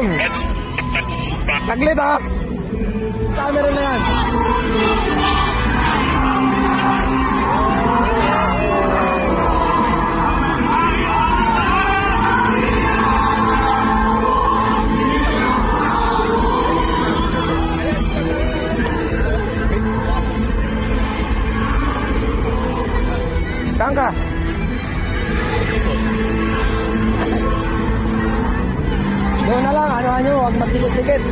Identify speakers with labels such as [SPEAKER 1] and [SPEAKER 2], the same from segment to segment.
[SPEAKER 1] Kong! Taglit ha! Camera na yan! Saan ka? Doon na lang, ano nyo, huwag magdikit-dikit.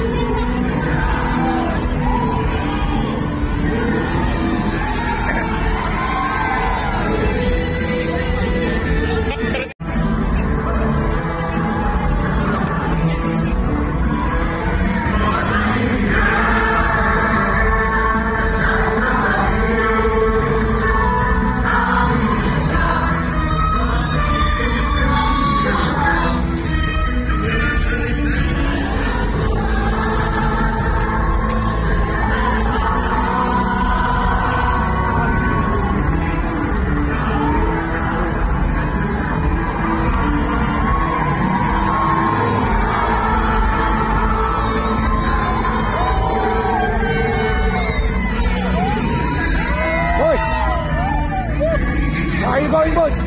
[SPEAKER 1] Where are you going, boss?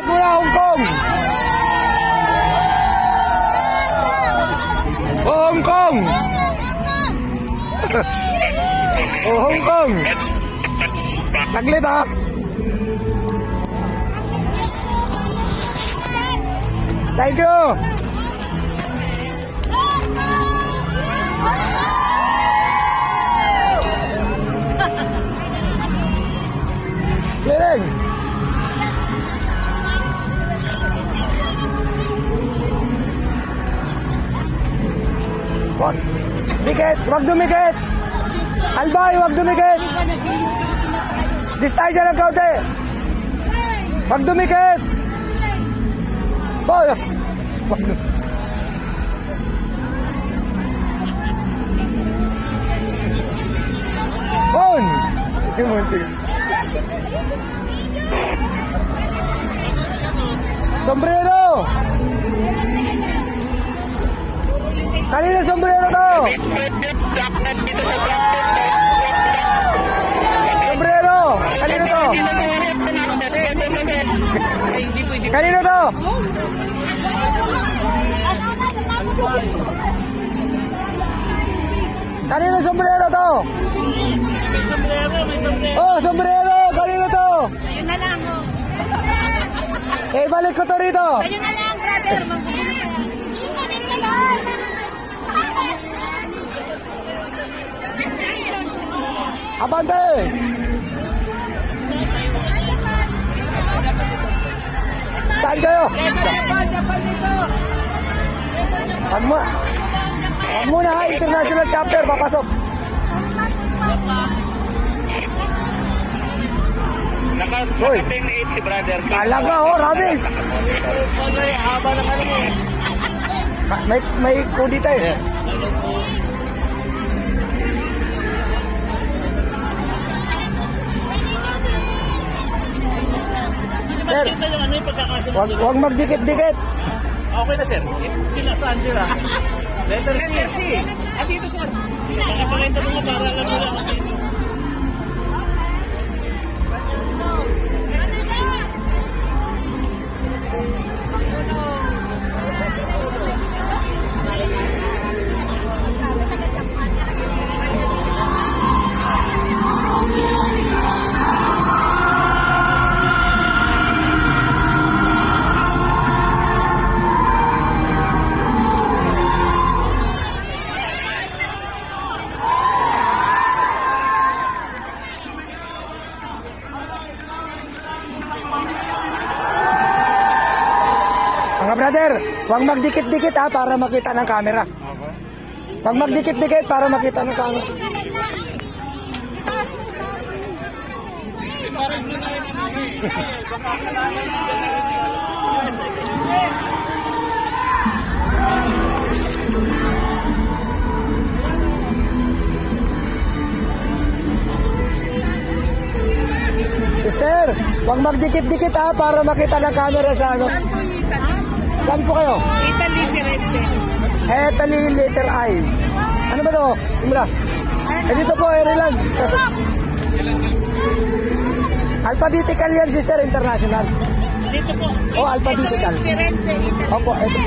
[SPEAKER 1] Mula Hong Kong! Hong Kong! Oh, Hong Kong! Taglit ha! Thank you! Kiring! Wag! Dikit! Wag dumikit! Albay! Wag dumikit! Distansya ng kaunti! Wag dumikit! Boy! Wag dumikit! Bon! Sombrero! Kanina sombrero to! Sombrero! Kanino to? Kanino to? Kanino sombrero to?
[SPEAKER 2] May sombrero, may sombrero.
[SPEAKER 1] Oh, sombrero! Kanino to?
[SPEAKER 2] Ayun na lang, oh.
[SPEAKER 1] Eh, balik ko to rito.
[SPEAKER 2] Ayun na lang, brother. Ikanin na lang.
[SPEAKER 1] Abante! Saan kayo? Wag muna ha, international chapter, papasok.
[SPEAKER 3] Naka-10-8 si brother.
[SPEAKER 1] Talaga oh, Rabis.
[SPEAKER 3] Haba ng ano mo.
[SPEAKER 1] May kudita eh. Sir, wag magdikit-dikit.
[SPEAKER 3] Okay na, sir.
[SPEAKER 2] Sila, saan sila?
[SPEAKER 3] Letter C.
[SPEAKER 2] Letter C. Ah, dito, sir. Nakapalenta mo nga para alam mo lang kasi.
[SPEAKER 1] Mga brother, huwag magdikit-dikit ha, para makita ng camera. Huwag magdikit-dikit para makita ng camera. Huwag magdikit-dikit ha, para makita ng camera sa ano.
[SPEAKER 2] Saan po Italy?
[SPEAKER 1] Saan po kayo?
[SPEAKER 2] Italy, Firenze.
[SPEAKER 1] Italy, letter I. Ano ba to? Simula. Dito po, Ireland. Alphabetical yan, sister, international.
[SPEAKER 2] Dito po.
[SPEAKER 1] Oh, alphabetical.
[SPEAKER 2] Ito, Firenze, Italy.
[SPEAKER 1] Opo, ito.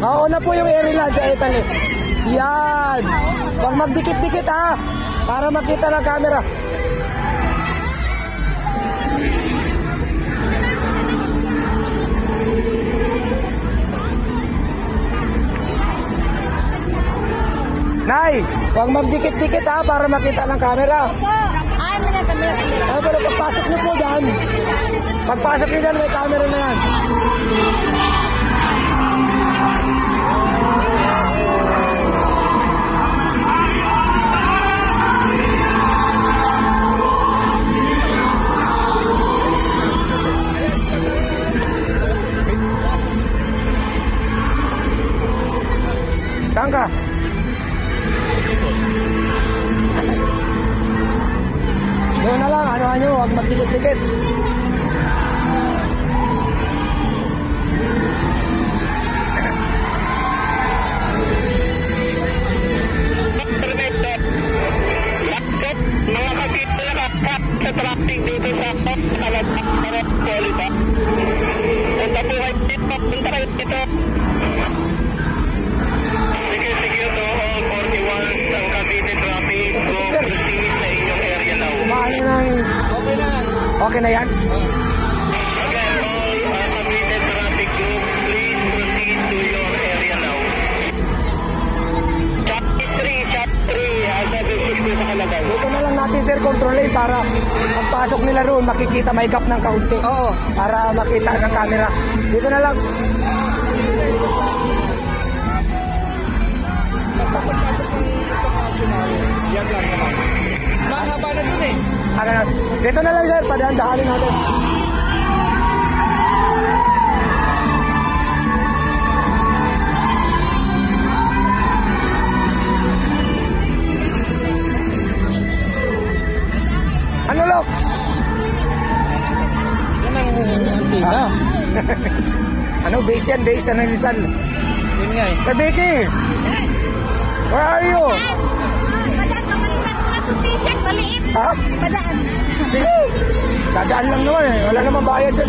[SPEAKER 1] Mauna po yung Ireland sa Italy. Yan. Huwag magdikit-dikit ha, para makita ng camera. Nay, huwag magdikit-dikit ha, para makita ng camera.
[SPEAKER 2] Ay, may camera.
[SPEAKER 1] Ay, pero pagpasok niyo po dyan. Pagpasok niyo dyan, may camera na yan. Saan ka? Doon na lang, ano nyo, huwag magdikit-dikit.
[SPEAKER 3] Mga kapito na kapap sa traffic dito sa Kalabak, Poliba. Punta po kayo dito, punta kayo dito. Sige, to all 41 ang Cavite traffic. Go proceed sa inyong area now.
[SPEAKER 1] Maano nang...
[SPEAKER 2] Okay na.
[SPEAKER 1] Okay na yan?
[SPEAKER 3] Again, all Cavite traffic group, please proceed to your area now. Chat 3, asa dito sa Kalabak.
[SPEAKER 1] Dito na lang natin, sir, control lane para pagpasok nila roon, makikita may gap ng kaunti.
[SPEAKER 2] Oo.
[SPEAKER 1] Para makita ng camera. Dito na lang.
[SPEAKER 2] Basta pagpasok ng international, yan lang naman. Mahaba na dun eh.
[SPEAKER 1] Ano na? Dito na lang, sir, padaan-daanin natin. Ano, Lox?
[SPEAKER 2] Yan ang antina.
[SPEAKER 1] Ano, base yan, base. Ano yung lisan?
[SPEAKER 2] Yun nga eh.
[SPEAKER 1] Kabiki! Where are you?
[SPEAKER 4] Madaan, pamalitan ko na itong t-shirt, maliit.
[SPEAKER 1] Ha?
[SPEAKER 4] Madaan.
[SPEAKER 1] Sige. Dadaan lang naman eh. Wala namang bayad dyan.